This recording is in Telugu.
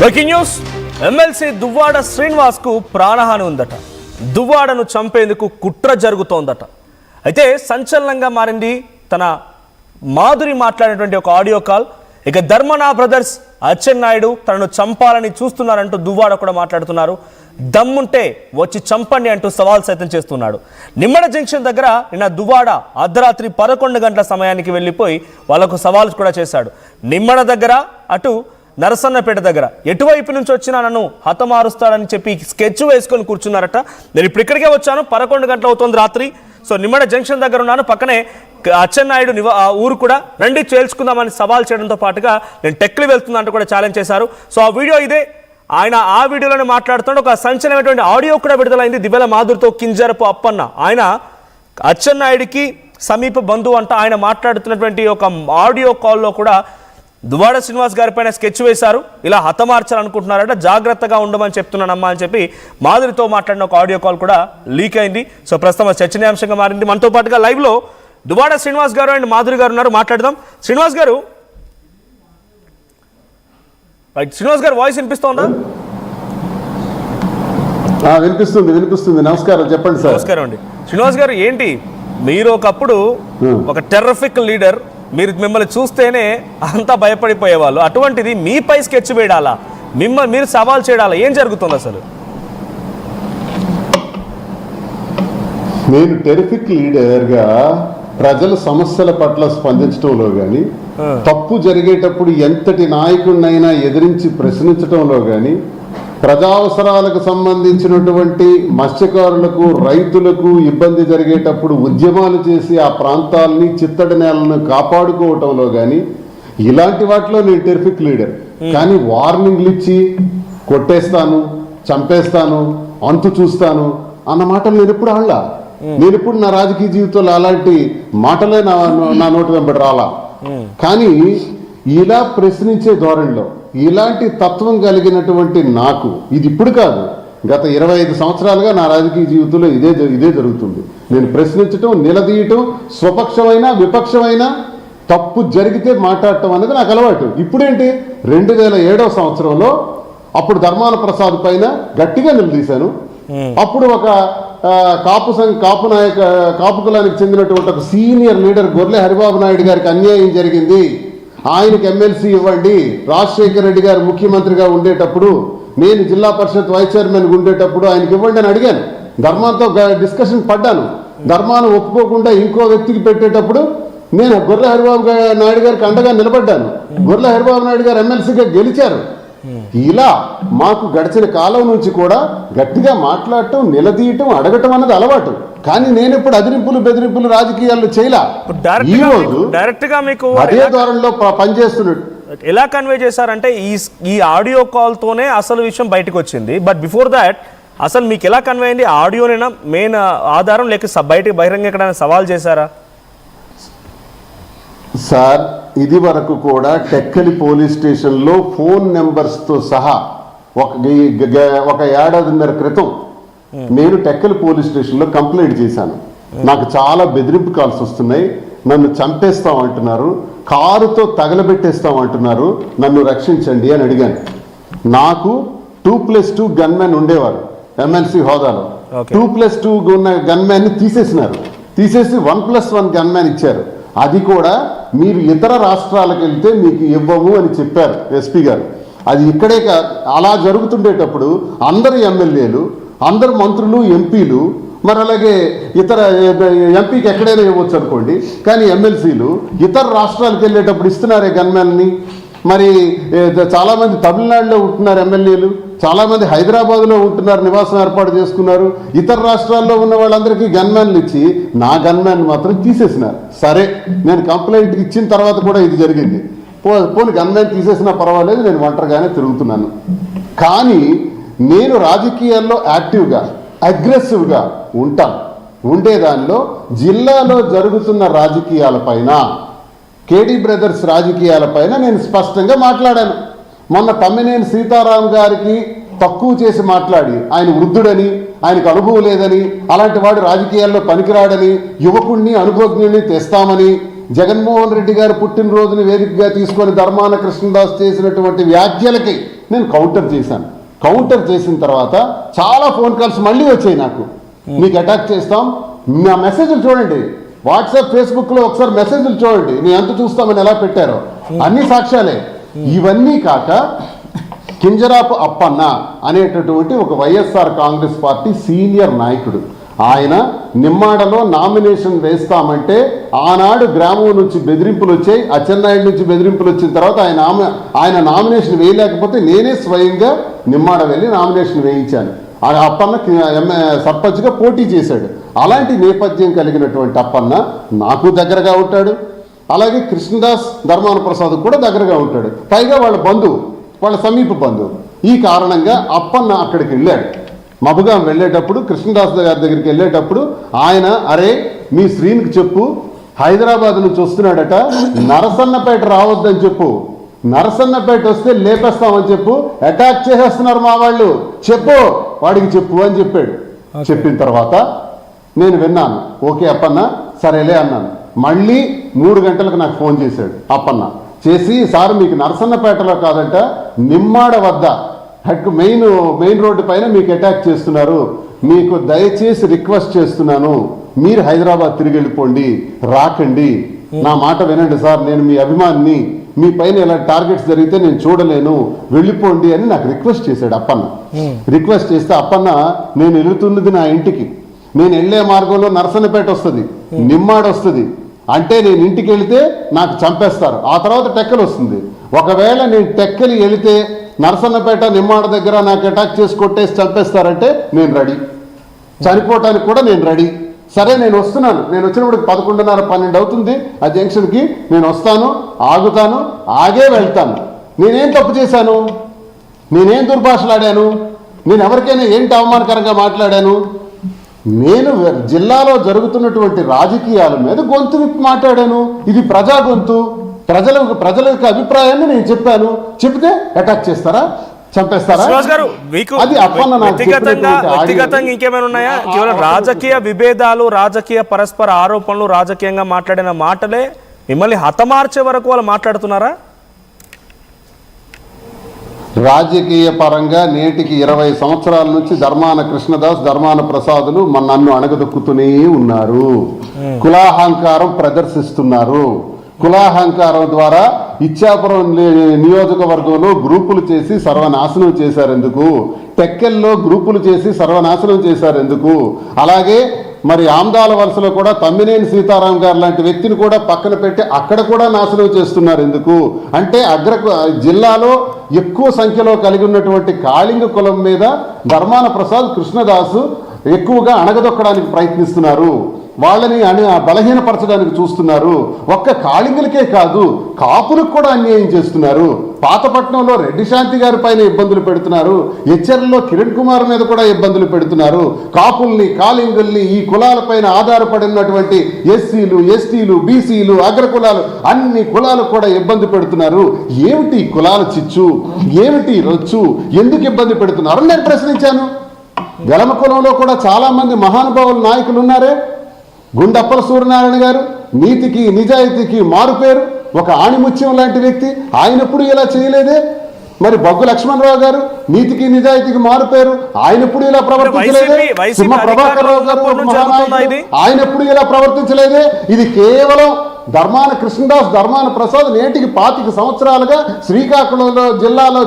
Breaking news. MLC Duvvada Srinivas కు ప్రాణహాని ఉందట. దువ్వాడను చంపేందుకు కుట్ర జరుగుతోందట. అయితే సంచలనంగా మారింది తన మాధురి మాట్లాడినటువంటి ఒక ఆడియో కాల్. ఇక ధర్మనా బ్రదర్స్ అచ్చెన్నాయుడు తనను చంపాలని చూస్తున్నారంటూ దువ్వాడ కూడా మాట్లాడుతున్నారు. దమ్ముంటే వచ్చి చంపండి అంటూ సవాల్ సైతం చేస్తున్నాడు. నిమ్మడ జంక్షన్ దగ్గర నిన్న దువ్వాడ అర్ధరాత్రి 11 గంటల సమయానికి వెళ్ళిపోయి వాళ్లకు సవాల్ కూడా చేశాడు. నిమ్మడ దగ్గర అటు నరసన్నపేట దగ్గర ఎటువైపు నుంచి వచ్చినా నన్ను హతమారుస్తాడని చెప్పి స్కెచ్ వేసుకొని కూర్చున్నారట. నేను ఇప్పుడు ఇక్కడికే వచ్చాను, 11 గంటలు అవుతుంది రాత్రి. సో నిమ్మడ జంక్షన్ దగ్గర ఉన్నాను, పక్కనే అచ్చెన్నాయుడు ఊరు కూడా, రండి చేల్చుకుందామని సవాల్ చేయడంతో పాటుగా నేను టెక్లు వెళ్తున్నా అంటూ కూడా ఛాలెంజ్ చేశారు. సో ఆ వీడియో ఇదే. ఆయన ఆ వీడియోలోనే మాట్లాడుతుంటే ఒక సంచలనమైనటువంటి ఆడియో కూడా విడుదలైంది. దివ్యల మాధురితో కింజరపు అప్పన్న, ఆయన అచ్చెన్నాయుడికి సమీప బంధువు అంట. ఆయన మాట్లాడుతున్నటువంటి ఒక ఆడియో కాల్లో కూడా దువ్వాడ శ్రీనివాస్ గారి పైన స్కెచ్ వేశారు. ఇలా హతమార్చాలనుకుంటున్నారట, జాగ్రత్తగా ఉండమని చెప్తున్నానమ్మా అని చెప్పి మాధురితో మాట్లాడిన ఒక ఆడియో కాల్ కూడా లీక్ అయింది. సో ప్రస్తుతం చర్చనీయాంశంగా మారింది. మనతో పాటుగా లైవ్ లో దువ్వాడ శ్రీనివాస్ గారు అండ్ మాధురి గారు ఉన్నారు, మాట్లాడదాం. శ్రీనివాస్ గారు, శ్రీనివాస్ గారు వాయిస్ వినిపిస్తోందా? వినిపిస్తుంది. నమస్కారం, చెప్పండి సార్. నమస్కారం అండి. శ్రీనివాస్ గారు, ఏంటి మీరు ఒకప్పుడు ఒక టెర్రఫిక్ లీడర్, మిమ్మల్ని చూస్తేనే అంతా భయపడిపోయేవాళ్ళు, అటువంటిది మీపై స్కెచ్ వేయాలా, మీరు సవాల్ చేయాలా, ఏం జరుగుతుంది అసలు? నేను టెరిఫిక్ లీడర్గా ప్రజల సమస్యల పట్ల స్పందించడంలో కానీ, తప్పు జరిగేటప్పుడు ఎంతటి నాయకుడినైనా ఎదిరించి ప్రశ్నించడంలో కానీ, ప్రజావసరాలకు సంబంధించినటువంటి మత్స్యకారులకు, రైతులకు ఇబ్బంది జరిగేటప్పుడు ఉద్యమాలు చేసి ఆ ప్రాంతాలని, చిత్తడి నేలను కాపాడుకోవటంలో కానీ, ఇలాంటి వాటిలో నేను టెరిఫిక్ లీడర్. కానీ వార్నింగ్లు ఇచ్చి కొట్టేస్తాను, చంపేస్తాను, అంతు చూస్తాను అన్న మాటలు నేను ఎప్పుడు ఆడలా. నేను ఎప్పుడు నా రాజకీయ జీవితంలో అలాంటి మాటలే నా నోటి వెంబడి రాలా. కానీ ఇలా ప్రశ్నించే ధోరణిలో, ఇలాంటి తత్వం కలిగినటువంటి నాకు, ఇది ఇప్పుడు కాదు, గత 25 సంవత్సరాలుగా నా రాజకీయ జీవితంలో ఇదే జరుగుతుంది. నేను ప్రశ్నించటం, నిలదీయటం, స్వపక్షమైనా విపక్షమైనా తప్పు జరిగితే మాట్లాడటం అనేది నాకు అలవాటు. ఇప్పుడేంటి, 2007వ సంవత్సరంలో అప్పుడు ధర్మాన ప్రసాద్ పైన గట్టిగా నిలదీశాను. అప్పుడు ఒక కాపు కులానికి చెందినటువంటి ఒక సీనియర్ లీడర్ గొర్లె హరిబాబు నాయుడు గారికి అన్యాయం జరిగింది, ఆయనకి ఎమ్మెల్సీ ఇవ్వండి, రాజశేఖర రెడ్డి గారు ముఖ్యమంత్రిగా ఉండేటప్పుడు, నేను జిల్లా పరిషత్ వైస్ చైర్మన్ ఉండేటప్పుడు ఆయనకి ఇవ్వండి అని అడిగాను. ధర్మాంతో డిస్కషన్ పడ్డాను. ధర్మాన్ని ఒప్పుకోకుండా ఇంకో వ్యక్తికి పెట్టేటప్పుడు నేను గొర్లె హరిబాబు నాయుడు గారికి అండగా నిలబడ్డాను. గొర్లె హరిబాబు నాయుడు గారు ఎమ్మెల్సీగా గెలిచారు. ఇలా మాకు గడిచిన కాలం నుంచి కూడా గట్టిగా మాట్లాడటం, నిలదీయటం, అడగటం అన్నది అలవాటు. కానీ నేను ఇప్పుడు అదిరింపులు బెదిరింపులు రాజకీయాల్లో చేయలా. ఈ రోజు డైరెక్ట్ గా మీకు అదే ధోరణిలో పనిచేస్తున్నాడు. ఎలా కన్వే చేశారంటే ఈ ఆడియో కాల్ తోనే అసలు విషయం బయటకు వచ్చింది. బట్ బిఫోర్ దాట్ అసలు మీకు ఎలా కన్వే అయింది? ఆడియోనేనా మెయిన్ ఆధారం, లేక బయటకు బహిరంగ ఎక్కడైనా సవాల్ చేశారా? సార్, ఇది వరకు కూడా టెక్కలి పోలీస్ స్టేషన్లో ఫోన్ నెంబర్స్తో సహా ఒక ఏడాదిన్నర క్రితం నేను టెక్కలి పోలీస్ స్టేషన్లో కంప్లైంట్ చేశాను. నాకు చాలా బెదిరింపు కాల్స్ వస్తున్నాయి, నన్ను చంపేస్తాం అంటున్నారు, కారుతో తగలబెట్టేస్తాం అంటున్నారు, నన్ను రక్షించండి అని అడిగాను. నాకు 2+2 గన్మెన్ ఉండేవారు ఎమ్మెల్సీ హోదాలో. 2+2 ఉన్న గన్మెన్ని తీసేసి 1+1 గన్మెన్ ఇచ్చారు. అది కూడా మీరు ఇతర రాష్ట్రాలకు వెళ్తే మీకు ఇవ్వము అని చెప్పారు ఎస్పీ గారు. అది ఇక్కడే అలా జరుగుతుండేటప్పుడు అందరు ఎమ్మెల్యేలు, అందరు మంత్రులు, ఎంపీలు, మరి అలాగే ఇతర ఎంపీకి ఎక్కడైనా ఇవ్వచ్చు అనుకోండి, కానీ ఎమ్మెల్సీలు ఇతర రాష్ట్రాలకు వెళ్ళేటప్పుడు ఇస్తున్నారే గన్మెన్ని. మరి చాలామంది తమిళనాడులో ఉంటున్నారు ఎమ్మెల్యేలు, చాలామంది హైదరాబాద్లో ఉంటున్నారు, నివాసం ఏర్పాటు చేసుకున్నారు. ఇతర రాష్ట్రాల్లో ఉన్న వాళ్ళందరికీ గన్మ్యాన్లు ఇచ్చి నా గన్మ్యాన్ మాత్రం తీసేసినారు. సరే, నేను కంప్లైంట్ ఇచ్చిన తర్వాత కూడా ఇది జరిగింది. పోనీ గన్మ్యాన్ తీసేసినా పర్వాలేదు, నేను ఒంటరిగానే తిరుగుతున్నాను. కానీ నేను రాజకీయాల్లో యాక్టివ్గా, అగ్రెసివ్గా ఉండేదానిలో జిల్లాలో జరుగుతున్న రాజకీయాలపైన, కేడీ బ్రదర్స్ రాజకీయాలపైన నేను స్పష్టంగా మాట్లాడాను. మొన్న తమ్మినేని సీతారాం గారికి తక్కువ చేసి మాట్లాడి, ఆయన వృద్ధుడని, ఆయనకు అనుభవం లేదని, అలాంటి వాడు రాజకీయాల్లో పనికిరాడని, యువకుడిని అనుభవజ్ఞుడిని తెస్తామని జగన్మోహన్ రెడ్డి గారు పుట్టినరోజుని వేదికగా తీసుకొని ధర్మాన కృష్ణదాస్ చేసినటువంటి వ్యాఖ్యలకి నేను కౌంటర్ చేశాను. కౌంటర్ చేసిన తర్వాత చాలా ఫోన్ కాల్స్ మళ్ళీ వచ్చాయి నాకు, మీకు అటాక్ చేస్తాం, నా మెసేజ్లు చూడండి, వాట్సాప్ ఫేస్బుక్లో ఒకసారి మెసేజ్లు చూడండి, నేను ఎంత చూస్తామని ఎలా పెట్టారో అన్ని సాక్ష్యాలే. ఇవన్నీ కాక కింజరాపు అప్పన్న అనేటటువంటి ఒక వైఎస్ఆర్ కాంగ్రెస్ పార్టీ సీనియర్ నాయకుడు, ఆయన నిమ్మాడలో నామినేషన్ వేస్తామంటే ఆనాడు గ్రామం నుంచి బెదిరింపులు వచ్చాయి, అచ్చెన్నాయుడు నుంచి బెదిరింపులు వచ్చిన తర్వాత ఆయన నామినేషన్ వేయలేకపోతే నేనే స్వయంగా నిమ్మాడ వెళ్ళి నామినేషన్ వేయించాను. ఆ అప్పన్న సర్పంచ్గా పోటీ చేశాడు. అలాంటి నేపథ్యం కలిగినటువంటి అప్పన్న నాకు దగ్గరగా ఉంటాడు, అలాగే కృష్ణదాస్ ధర్మాన ప్రసాద్ కూడా దగ్గరగా ఉంటాడు, పైగా వాళ్ళ బంధువు, వాళ్ళ సమీప బంధువు. ఈ కారణంగా అప్పన్న అక్కడికి వెళ్ళాడు. మబుగాం వెళ్ళేటప్పుడు కృష్ణదాస్ గారి దగ్గరికి వెళ్ళేటప్పుడు ఆయన, అరే మీ శ్రీనికి చెప్పు, హైదరాబాద్ నుంచి వస్తున్నాడట, నరసన్నపేట రావద్దని చెప్పు, నరసన్నపేట వస్తే లేపేస్తామని చెప్పు, అటాక్ చేసేస్తున్నారు మా వాళ్ళు, చెప్పు వాడికి చెప్పు అని చెప్పాడు. చెప్పిన తర్వాత నేను విన్నాను, ఓకే అప్పన్న సరేలే అన్నాను. మళ్ళీ 3 గంటలకు నాకు ఫోన్ చేశాడు అప్పన్న, చేసి సార్ మీకు నరసన్నపేటలో కాదంట నిమ్మాడ వద్ద మెయిన్ రోడ్డు పైన మీకు అటాక్ చేస్తున్నారు, మీకు దయచేసి రిక్వెస్ట్ చేస్తున్నాను మీరు హైదరాబాద్ తిరిగి వెళ్ళిపోండి, రాకండి, నా మాట వినండి సార్, నేను మీ అభిమానిని, మీ పైన ఇలా టార్గెట్స్ జరిగితే నేను చూడలేను, వెళ్ళిపోండి అని నాకు రిక్వెస్ట్ చేశాడు అప్పన్న. రిక్వెస్ట్ చేస్తే అప్పన్న, నేను వెళుతున్నది నా ఇంటికి, నేను వెళ్ళే మార్గంలో నరసన్నపేట వస్తుంది, నిమ్మాడ వస్తుంది, అంటే నేను ఇంటికి వెళితే నాకు చంపేస్తారు, ఆ తర్వాత టెక్కలు వస్తుంది, ఒకవేళ నేను టెక్కలి వెళితే నరసన్నపేట నిమ్మాడ దగ్గర నాకు అటాక్ చేసి కొట్టేసి చంపేస్తారంటే నేను రెడీ, చనిపోవటానికి కూడా నేను రెడీ. సరే నేను వస్తున్నాను, నేను వచ్చినప్పుడు 11:30-12 అవుతుంది ఆ జంక్షన్కి, నేను వస్తాను, ఆగుతాను, ఆగే వెళ్తాను. నేనేం తప్పు చేశాను, నేనేం దుర్భాషలాడాను, నేను ఎవరికైనా ఏంటి అవమానకరంగా మాట్లాడాను? నేను జిల్లాలో జరుగుతున్నటువంటి రాజకీయాల మీద గొంతు విప్పి మాట్లాడాను, ఇది ప్రజా గొంతు, ప్రజల యొక్క అభిప్రాయాన్ని నేను చెప్పాను, చెప్తే అటాక్ చేస్తారా, చంపేస్తారా? అది అప్పన్న వ్యక్తిగతంగా ఇంకేమైనా ఉన్నాయా? కేవలం రాజకీయ విభేదాలు, రాజకీయ పరస్పర ఆరోపణలు, రాజకీయంగా మాట్లాడిన మాటలే మిమ్మల్ని హతమార్చే వరకు వాళ్ళు మాట్లాడుతున్నారా? రాజకీయ పరంగా నేటికి 20 సంవత్సరాల నుంచి ధర్మాన కృష్ణదాస్, ధర్మాన ప్రసాదులు నన్ను అణగదొక్కుతూనే ఉన్నారు, కులాహంకారం ప్రదర్శిస్తున్నారు. కులాహంకారం ద్వారా ఇచ్చాపురం నియోజకవర్గంలో గ్రూపులు చేసి సర్వనాశనం చేశారు ఎందుకు, టెక్కెల్లో గ్రూపులు చేసి సర్వనాశనం చేశారు ఎందుకు, అలాగే మరి ఆమ్దాల వలసలో కూడా తమ్మినేని సీతారాం గారు లాంటి వ్యక్తిని కూడా పక్కన పెట్టి అక్కడ కూడా నాశనం చేస్తున్నారు ఎందుకు అంటే, జిల్లాలో ఎక్కువ సంఖ్యలో కలిగి ఉన్నటువంటి కాళింగ కులం మీద ధర్మాన ప్రసాద్, కృష్ణదాసు ఎక్కువగా అణగదొక్కడానికి ప్రయత్నిస్తున్నారు, వాళ్ళని బలహీనపరచడానికి చూస్తున్నారు. ఒక్క కాళింగులకే కాదు, కాపులకు కూడా అన్యాయం చేస్తున్నారు. పాతపట్నంలో రెడ్డి శాంతి గారి పైన ఇబ్బందులు పెడుతున్నారు, హెచ్చర్లలో కిరణ్ కుమార్ మీద కూడా ఇబ్బందులు పెడుతున్నారు. కాపుల్ని, కాళింగుల్ని, ఈ కులాలపైన ఆధారపడి ఉన్నటువంటి ఎస్సీలు, ఎస్టీలు, బీసీలు, అగ్రకులాలు, అన్ని కులాలకు కూడా ఇబ్బంది పెడుతున్నారు. ఏమిటి కులాల చిచ్చు, ఏమిటి రొచ్చు, ఎందుకు ఇబ్బంది పెడుతున్నారు నేను ప్రశ్నించాను. గెలమ కులంలో కూడా చాలా మంది మహానుభావులు నాయకులు ఉన్నారే, గుండప్పల సూర్యనారాయణ గారు నీతికి నిజాయితీకి మారుపేరు, ఒక ఆణిముత్యం లాంటి వ్యక్తి, ఆయన ఎప్పుడు ఇలా చేయలేదే. మరి బొగ్గు లక్ష్మణరావు గారు నీతికి నిజాయితీకి మారుపేరు, ఆయన ఎప్పుడు ఇలా ప్రవర్తించలేదే. సింహ ప్రభాకర్ రావు గారు ఆయన ఎప్పుడు ఇలా ప్రవర్తించలేదే. ఇది కేవలం ధర్మాన కృష్ణదాస్, ధర్మాన ప్రసాద్ నేటికి 25 సంవత్సరాలుగా శ్రీకాకుళంలో జిల్లాలో